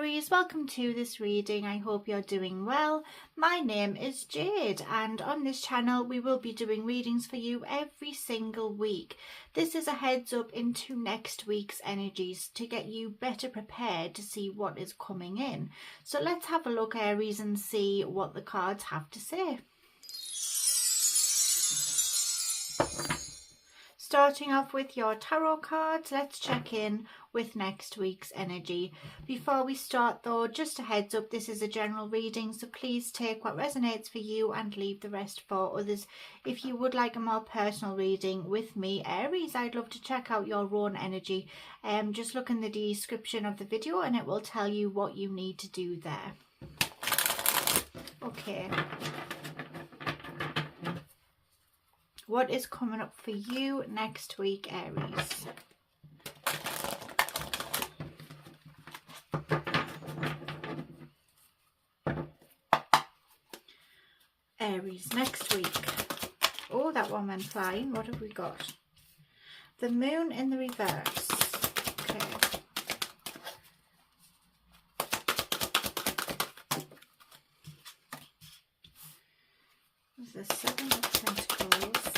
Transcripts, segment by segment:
Aries, welcome to this reading. I hope you're doing well. My name is Jade and on this channel we will be doing readings for you every single week. This is a heads up into next week's energies to get you better prepared to see what is coming in. So let's have a look, Aries, and see what the cards have to say. Starting off with your tarot cards, let's check in with next week's energy. Before we start though, just a heads up, this is a general reading, so please take what resonates for you and leave the rest for others. If you would like a more personal reading with me, Aries, I'd love to check out your own energy. Just look in the description of the video and it will tell you what you need to do there. Okay. What is coming up for you next week, Aries? Aries, next week. Oh, that one went flying. What have we got? The moon in the reverse. Okay. There's the 7 of Pentacles.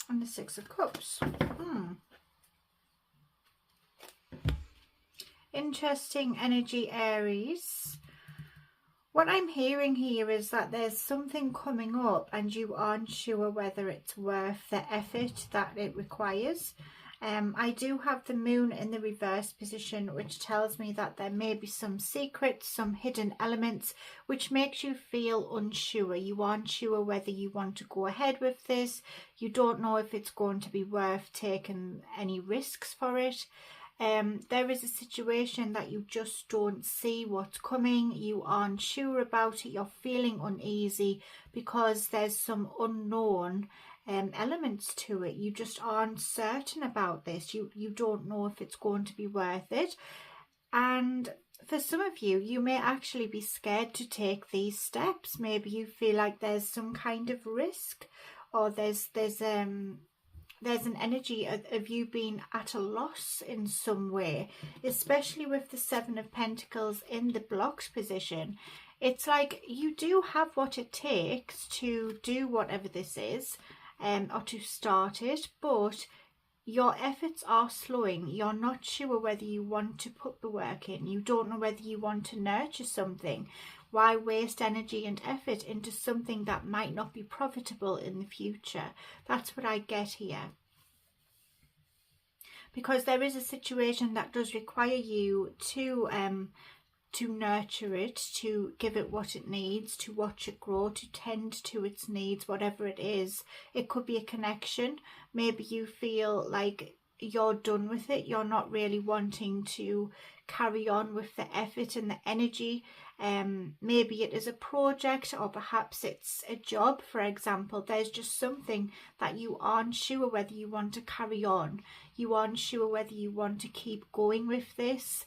And the 6 of Cups. Interesting energy, Aries. What I'm hearing here is that there's something coming up and you aren't sure whether it's worth the effort that it requires. I do have the moon in the reverse position, which tells me that there may be some secrets, some hidden elements, which makes you feel unsure. You aren't sure whether you want to go ahead with this. You don't know if it's going to be worth taking any risks for it. There is a situation that you just don't see what's coming. You aren't sure about it. You're feeling uneasy because there's some unknown elements to it. You just aren't certain about this. You don't know if it's going to be worth it. And for some of you, you may actually be scared to take these steps. Maybe you feel like there's some kind of risk, or there's an energy of you being at a loss in some way, especially with the 7 of Pentacles in the blocked position. It's like you do have what it takes to do whatever this is, or to start it, but your efforts are slowing. You're not sure whether you want to put the work in. You don't know whether you want to nurture something. Why waste energy and effort into something that might not be profitable in the future? That's what I get here. Because there is a situation that does require you to nurture it, to give it what it needs, to watch it grow, to tend to its needs, whatever it is. It could be a connection. Maybe you feel like you're done with it. You're not really wanting to carry on with the effort and the energy. Maybe it is a project, or perhaps it's a job, for example. There's just something that you aren't sure whether you want to carry on. You aren't sure whether you want to keep going with this.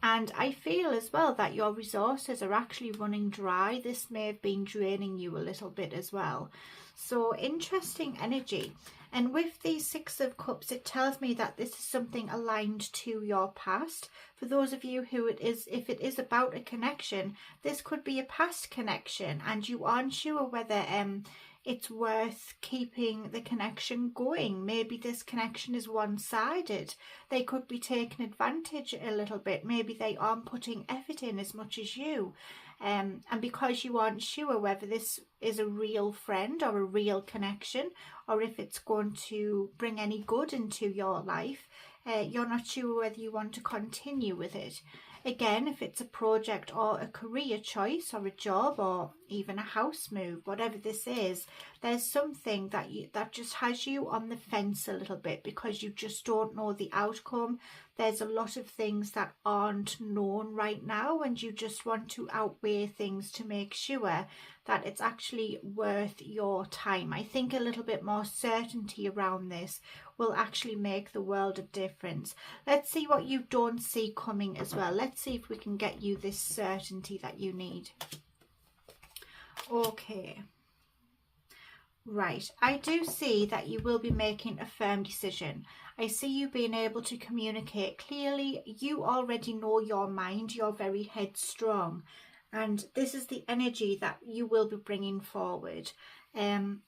And I feel as well that your resources are actually running dry. This may have been draining you a little bit as well. So interesting energy. And with the 6 of Cups, it tells me that this is something aligned to your past. For those of you who if it is about a connection, this could be a past connection and you aren't sure whether it's worth keeping the connection going. Maybe this connection is one-sided. They could be taking advantage a little bit. Maybe they aren't putting effort in as much as you. And because you aren't sure whether this is a real friend or a real connection, or if it's going to bring any good into your life, you're not sure whether you want to continue with it. Again, if it's a project or a career choice or a job or even a house move, whatever this is, there's something that just has you on the fence a little bit because you just don't know the outcome. There's a lot of things that aren't known right now and you just want to outweigh things to make sure that it's actually worth your time. I think a little bit more certainty around this will actually make the world of difference. Let's see what you don't see coming as well. Let's see if we can get you this certainty that you need. Okay. Right, I do see that you will be making a firm decision. I see you being able to communicate clearly. You already know your mind, you're very headstrong, and this is the energy that you will be bringing forward.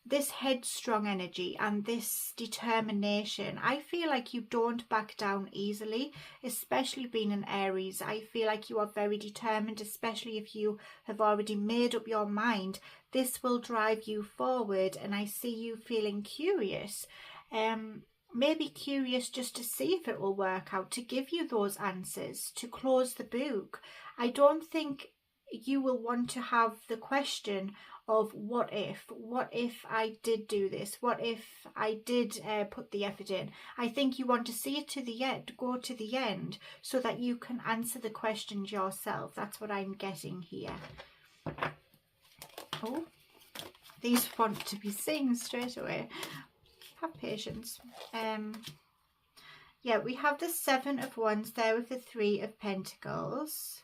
This headstrong energy and this determination, I feel like you don't back down easily, especially being an Aries. I feel like you are very determined, especially if you have already made up your mind. This will drive you forward, and I see you feeling curious. Maybe curious just to see if it will work out, to give you those answers, to close the book. I don't think you will want to have the question of what if I did do this, what if I did put the effort in. I think you want to see it to the end, go to the end, so that you can answer the questions yourself. That's what I'm getting here. Oh, these want to be seen straight away. Have patience. Yeah, we have the Seven of Wands there with the Three of Pentacles.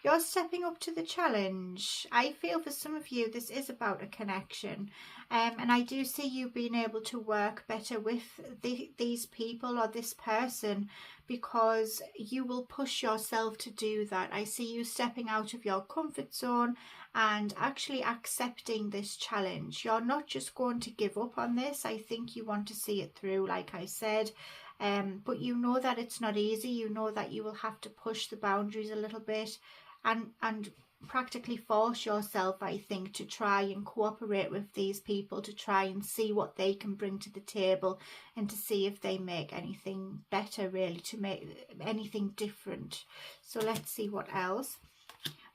You're stepping up to the challenge. I feel for some of you this is about a connection, and I do see you being able to work better with these people or this person, because you will push yourself to do that. I see you stepping out of your comfort zone and actually accepting this challenge. You're not just going to give up on this. I think you want to see it through, like I said. But you know that it's not easy. You know that you will have to push the boundaries a little bit and practically force yourself, I think, to try and cooperate with these people, to try and see what they can bring to the table, and to see if they make anything better, really, to make anything different. So let's see what else.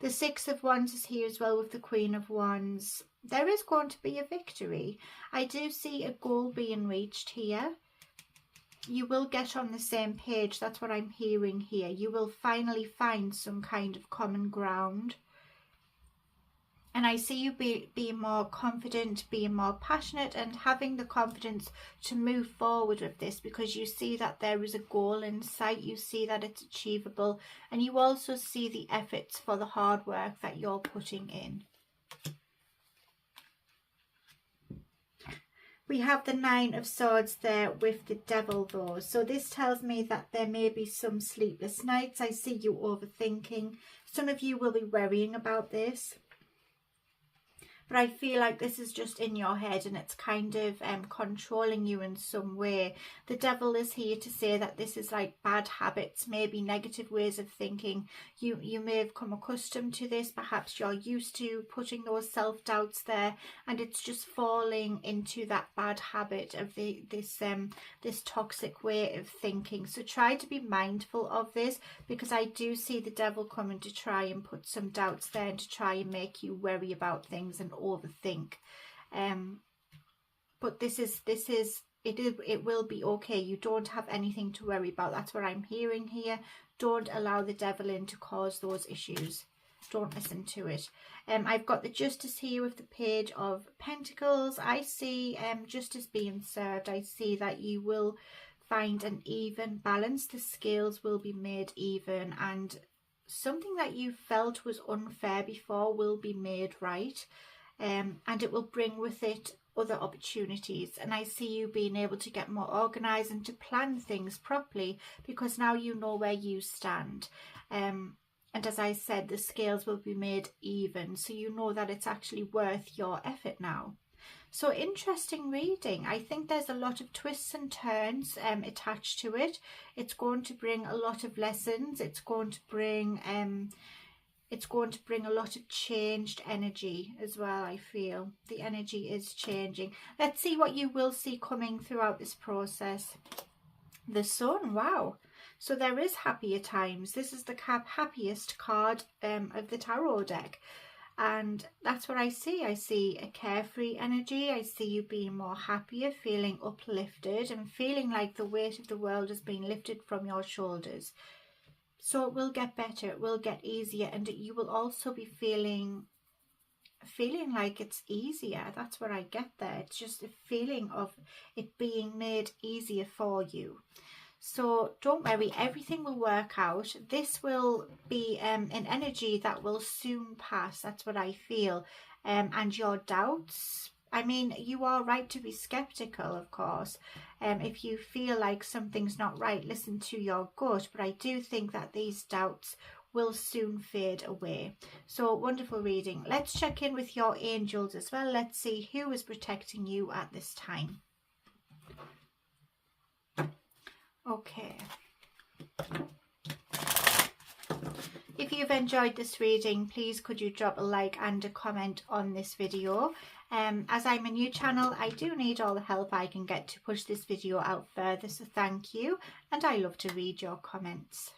The Six of Wands is here as well with the Queen of Wands. There is going to be a victory. I do see a goal being reached here. You will get on the same page. That's what I'm hearing here. You will finally find some kind of common ground. And I see you being more confident, being more passionate, and having the confidence to move forward with this, because you see that there is a goal in sight. You see that it's achievable, and you also see the efforts for the hard work that you're putting in. We have the Nine of Swords there with the Devil though. So this tells me that there may be some sleepless nights. I see you overthinking. Some of you will be worrying about this. But I feel like this is just in your head, and it's kind of controlling you in some way. The Devil is here to say that this is like bad habits, maybe negative ways of thinking. You may have come accustomed to this. Perhaps you're used to putting those self-doubts there, and it's just falling into that bad habit of this toxic way of thinking. So try to be mindful of this, because I do see the Devil coming to try and put some doubts there, and to try and make you worry about things and overthink. But it will be okay. You don't have anything to worry about. That's what I'm hearing here. Don't allow the Devil in to cause those issues. Don't listen to it. I've got the Justice here with the Page of Pentacles. I see justice being served. I see that you will find an even balance. The scales will be made even, and something that you felt was unfair before will be made right. And it will bring with it other opportunities. And I see you being able to get more organised and to plan things properly, because now you know where you stand. And as I said, the scales will be made even, so you know that it's actually worth your effort now. So interesting reading. I think there's a lot of twists and turns attached to it. It's going to bring a lot of lessons. It's going to bring a lot of changed energy as well. I feel the energy is changing. Let's see what you will see coming throughout this process. The Sun, wow. So there is happier times. This is the happiest card of the tarot deck. And that's what I see. I see a carefree energy. I see you being more happier, feeling uplifted, and feeling like the weight of the world has been lifted from your shoulders. So it will get better, it will get easier, and you will also be feeling like it's easier. That's what I get there. It's just a feeling of it being made easier for you. So don't worry, everything will work out. This will be an energy that will soon pass. That's what I feel. And your doubts, I mean, you are right to be skeptical, of course. If you feel like something's not right, listen to your gut. But I do think that these doubts will soon fade away. So wonderful reading. Let's check in with your angels as well. Let's see who is protecting you at this time. Okay. If you've enjoyed this reading, please could you drop a like and a comment on this video. As I'm a new channel, I do need all the help I can get to push this video out further, so thank you, and I love to read your comments.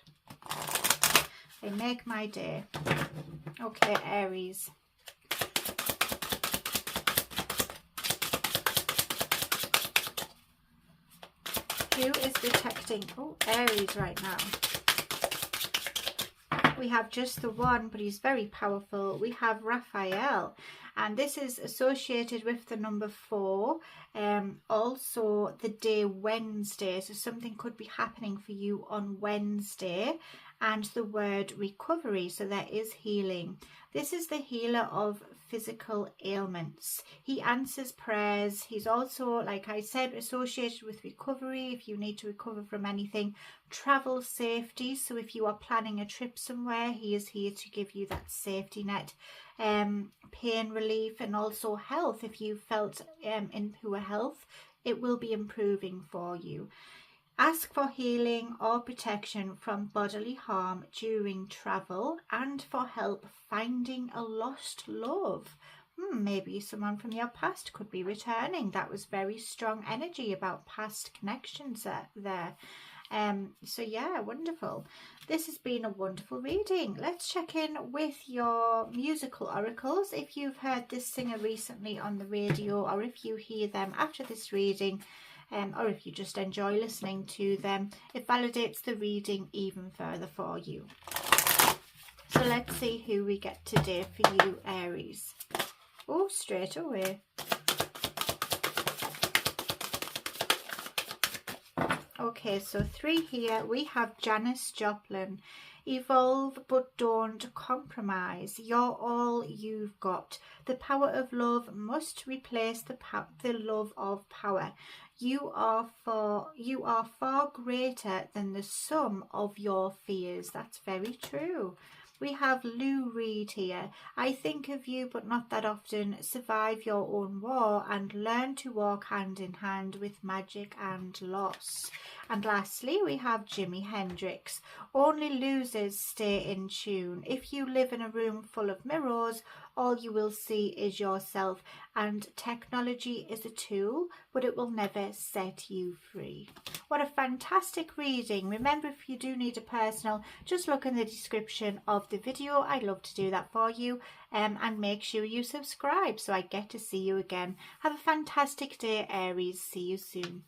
They make my day. Okay, Aries. Who is protecting Aries right now? We have just the one, but he's very powerful. We have Raphael, and this is associated with the number 4, also the day Wednesday, so something could be happening for you on Wednesday, and the word recovery, so there is healing. This is the healer of physical ailments. He answers prayers. He's also, like I said, associated with recovery. If you need to recover from anything, travel safety. So if you are planning a trip somewhere, he is here to give you that safety net. Pain relief, and also health. If you felt in poor health, it will be improving for you. Ask for healing or protection from bodily harm during travel, and for help finding a lost love. Maybe someone from your past could be returning. That was very strong energy about past connections there. So yeah, wonderful. This has been a wonderful reading. Let's check in with your musical oracles. If you've heard this singer recently on the radio, or if you hear them after this reading, or if you just enjoy listening to them, it validates the reading even further for you. So let's see who we get today for you, Aries. Oh, straight away. Okay, so 3 here. We have Janis Joplin. Evolve but don't compromise. You're all you've got. The power of love must replace the love of power. You are far greater than the sum of your fears. That's very true. We have Lou Reed here. I think of you, but not that often. Survive your own war and learn to walk hand in hand with magic and loss. And lastly, we have Jimi Hendrix. Only losers stay in tune. If you live in a room full of mirrors, all you will see is yourself. And technology is a tool, but it will never set you free. What a fantastic reading. Remember, if you do need a personal, just look in the description of the video. I'd love to do that for you. And make sure you subscribe so I get to see you again. Have a fantastic day, Aries. See you soon.